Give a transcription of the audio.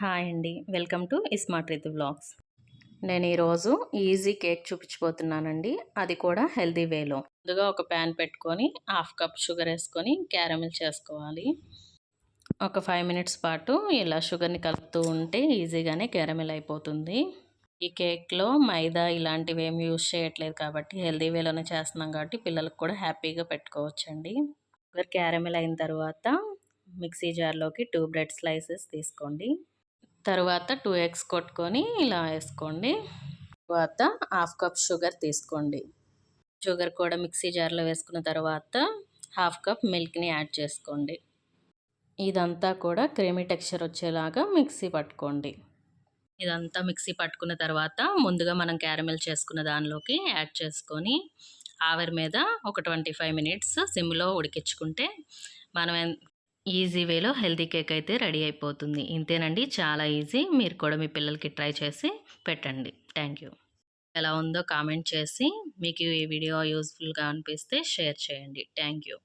Hi అండి. Welcome to smart Ritu vlogs. నేను ఈరోజు ఈజీ కేక్ చూపించబోతున్నానండి. అది కూడా హెల్తీ వేలో. ముందుగా ఒక ప్యాన్ పెట్టుకొని హాఫ్ కప్ షుగర్ వేసుకొని క్యారమిల్ చేసుకోవాలి. ఒక 5 మినిట్స్ పాటు ఇలా షుగర్ని కలుపుతూ ఉంటే ఈజీగానే క్యారమిల్ అయిపోతుంది. ఈ కేక్లో మైదా ఇలాంటివి ఏమి యూజ్ చేయట్లేదు కాబట్టి హెల్తీ వేలోనే చేస్తున్నాం కాబట్టి పిల్లలకు కూడా హ్యాపీగా పెట్టుకోవచ్చండి. షుగర్ క్యారమిల్ అయిన తర్వాత మిక్సీ జార్లోకి 2 బ్రెడ్ స్లైసెస్ తీసుకోండి. తరువాత 2 ఎగ్స్ కొట్టుకొని ఇలా వేసుకోండి. తర్వాత హాఫ్ కప్ షుగర్ తీసుకోండి. షుగర్ కూడా మిక్సీ జార్లో వేసుకున్న తర్వాత హాఫ్ కప్ మిల్క్ని యాడ్ చేసుకోండి. ఇదంతా కూడా క్రీమీ టెక్స్చర్ వచ్చేలాగా మిక్సీ పట్టుకోండి. ఇదంతా మిక్సీ పట్టుకున్న తర్వాత ముందుగా మనం క్యారమెల్ చేసుకున్న దానిలోకి యాడ్ చేసుకొని ఆవిరి మీద ఒక 25 మినిట్స్ సిమ్లో ఉడికించుకుంటే మనం ఈజీ వేలో హెల్తీ కేక్ అయితే రెడీ అయిపోతుంది. ఇంతేనండి, చాలా ఈజీ. మీరు కూడా మీ పిల్లలకి ట్రై చేసి పెట్టండి. Thank you. ఎలా ఉందో కామెంట్ చేసి మీకు ఈ వీడియో యూస్ఫుల్గా అనిపిస్తే షేర్ చేయండి. Thank you.